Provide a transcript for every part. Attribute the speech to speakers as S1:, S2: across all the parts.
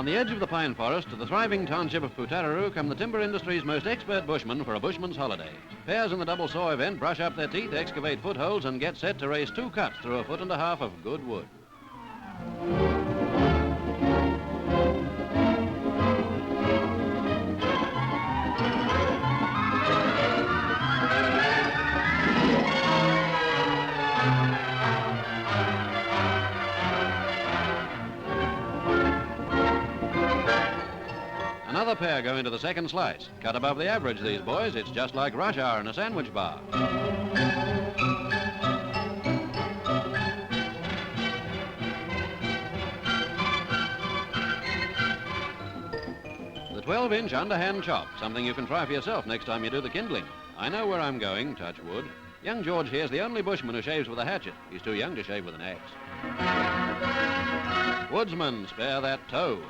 S1: On the edge of the pine forest to the thriving township of Putaruru come the timber industry's most expert bushmen for a bushman's holiday. Pairs in the double saw event brush up their teeth, excavate footholds, and get set to race 2 cuts through 1.5 feet of good wood. Another pair go into the second slice. Cut above the average, these boys. It's just like rush hour in a sandwich bar. The 12-inch underhand chop, something you can try for yourself next time you do the kindling. I know where I'm going, touch wood. Young George here's the only bushman who shaves with a hatchet. He's too young to shave with an axe. Woodsman, spare that toe.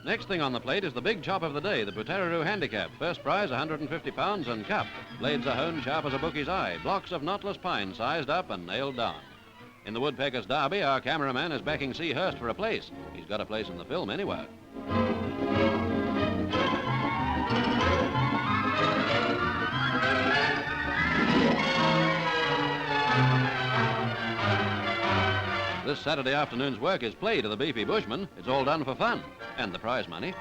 S1: Next thing on the plate is the big chop of the day, the Putaruru Handicap. First prize, 150 pounds, and cup. Blades are honed sharp as a bookie's eye. Blocks of knotless pine sized up and nailed down. In the Woodpecker's Derby, our cameraman is backing C. Hurst for a place. He's got a place in the film anyway. This Saturday afternoon's work is play to the beefy bushman. It's all done for fun, and the prize money.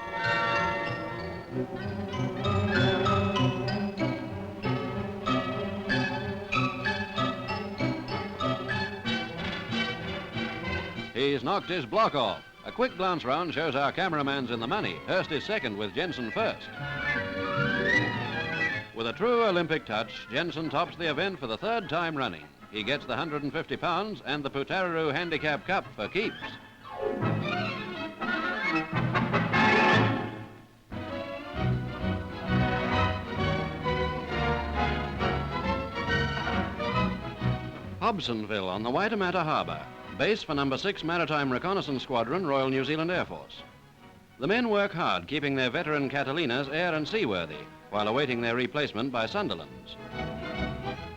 S1: He's knocked his block off. A quick glance round shows our cameraman's in the money. Hurst is second with Jensen first. With a true Olympic touch, Jensen tops the event for the 3rd time running. He gets the 150 pounds and the Putaruru Handicap Cup for keeps. Hobsonville on the Waitemata Harbour, base for No. 6 Maritime Reconnaissance Squadron, Royal New Zealand Air Force. The men work hard, keeping their veteran Catalinas air and seaworthy, while awaiting their replacement by Sunderlands.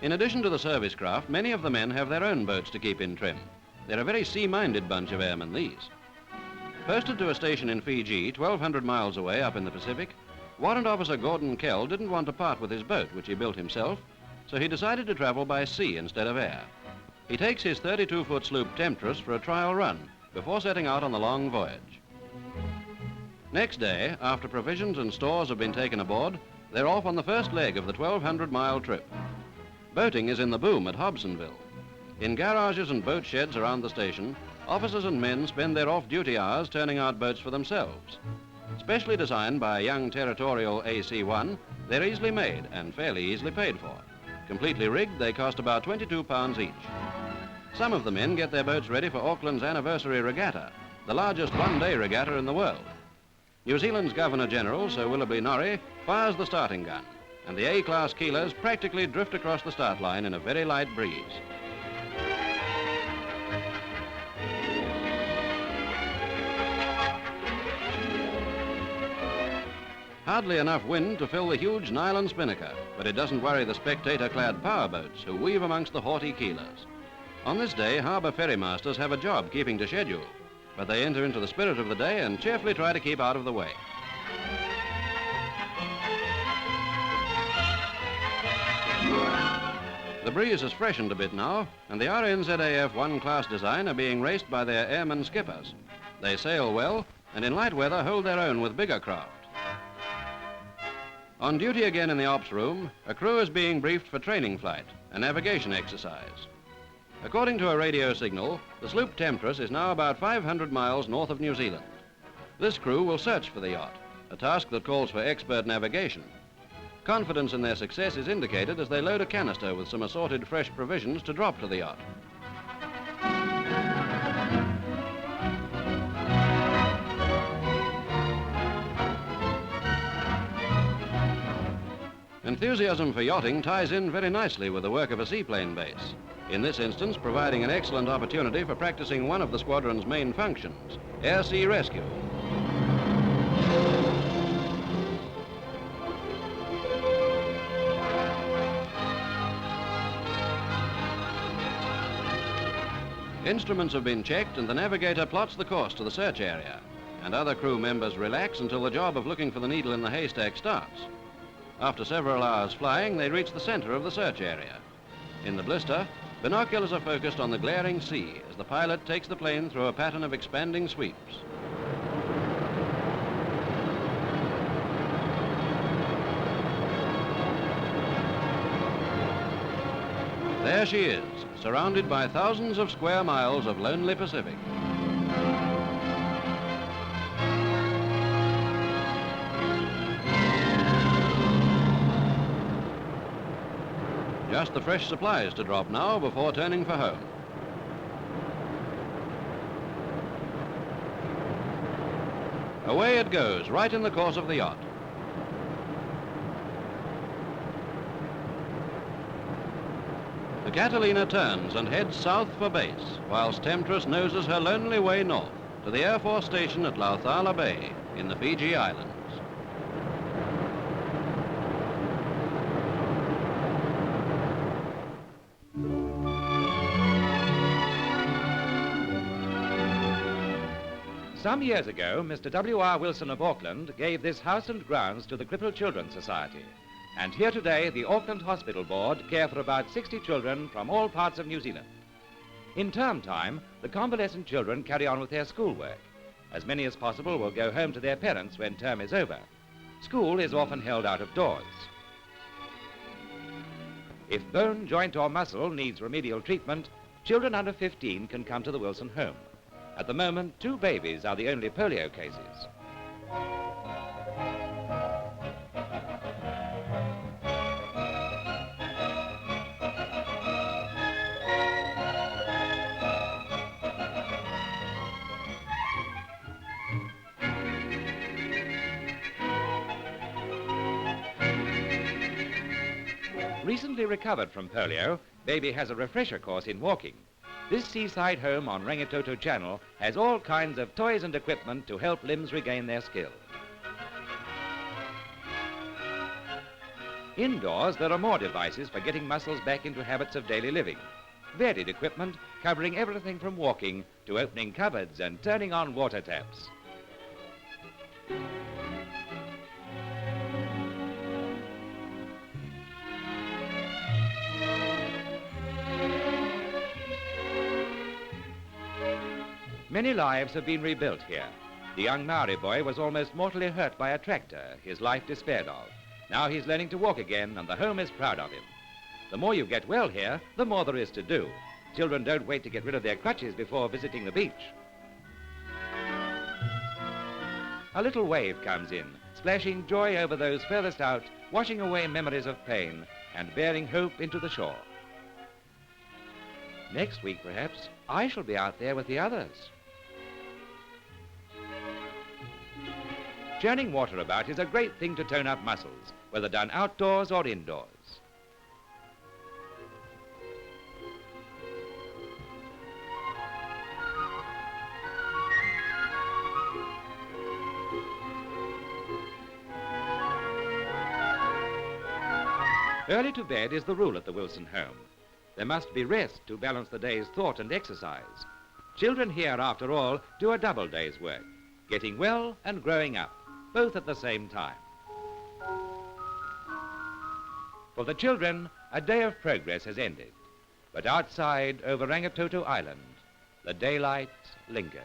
S1: In addition to the service craft, many of the men have their own boats to keep in trim. They're a very sea-minded bunch of airmen, these. Posted to a station in Fiji, 1,200 miles away up in the Pacific, Warrant Officer Gordon Kell didn't want to part with his boat, which he built himself, so he decided to travel by sea instead of air. He takes his 32-foot sloop Temptress for a trial run before setting out on the long voyage. Next day, after provisions and stores have been taken aboard, they're off on the first leg of the 1,200-mile trip. Boating is in the boom at Hobsonville. In garages and boat sheds around the station, officers and men spend their off-duty hours turning out boats for themselves. Specially designed by a young territorial AC-1, they're easily made and fairly easily paid for. Completely rigged, they cost about £22 each. Some of the men get their boats ready for Auckland's anniversary regatta, the largest one-day regatta in the world. New Zealand's Governor-General, Sir Willoughby Norrie, fires the starting gun, and the A-class keelers practically drift across the start line in a very light breeze. Hardly enough wind to fill the huge nylon spinnaker, but it doesn't worry the spectator-clad powerboats who weave amongst the haughty keelers. On this day, harbour ferrymasters have a job keeping to schedule, but they enter into the spirit of the day and cheerfully try to keep out of the way. The breeze has freshened a bit now, and the RNZAF one-class design are being raced by their airmen skippers. They sail well, and in light weather hold their own with bigger craft. On duty again in the ops room, a crew is being briefed for training flight, a navigation exercise. According to a radio signal, the sloop Temptress is now about 500 miles north of New Zealand. This crew will search for the yacht, a task that calls for expert navigation. Confidence in their success is indicated as they load a canister with some assorted fresh provisions to drop to the yacht. Enthusiasm for yachting ties in very nicely with the work of a seaplane base. In this instance, providing an excellent opportunity for practicing one of the squadron's main functions, air-sea rescue. Instruments have been checked and the navigator plots the course to the search area, and other crew members relax until the job of looking for the needle in the haystack starts. After several hours flying, they reach the center of the search area. In the blister, binoculars are focused on the glaring sea as the pilot takes the plane through a pattern of expanding sweeps. There she is, surrounded by thousands of square miles of lonely Pacific. Just the fresh supplies to drop now before turning for home. Away it goes, right in the course of the yacht. The Catalina turns and heads south for base, whilst Temptress noses her lonely way north to the Air Force Station at Lauthala Bay in the Fiji Islands.
S2: Some years ago, Mr. W.R. Wilson of Auckland gave this house and grounds to the Crippled Children Society. And here today, the Auckland Hospital Board care for about 60 children from all parts of New Zealand. In term time, the convalescent children carry on with their schoolwork. As many as possible will go home to their parents when term is over. School is often held out of doors. If bone, joint or muscle needs remedial treatment, children under 15 can come to the Wilson home. At the moment, 2 babies are the only polio cases. Recently recovered from polio, baby has a refresher course in walking. This seaside home on Rangitoto Channel has all kinds of toys and equipment to help limbs regain their skill. Indoors, there are more devices for getting muscles back into habits of daily living. Varied equipment covering everything from walking to opening cupboards and turning on water taps. Many lives have been rebuilt here. The young Maori boy was almost mortally hurt by a tractor, his life despaired of. Now he's learning to walk again, and the home is proud of him. The more you get well here, the more there is to do. Children don't wait to get rid of their crutches before visiting the beach. A little wave comes in, splashing joy over those furthest out, washing away memories of pain, and bearing hope into the shore. Next week, perhaps, I shall be out there with the others. Churning water about is a great thing to tone up muscles, whether done outdoors or indoors. Early to bed is the rule at the Wilson home. There must be rest to balance the day's thought and exercise. Children here, after all, do a double day's work, getting well and growing up, both at the same time. For the children, a day of progress has ended. But outside, over Rangitoto Island, the daylight lingers.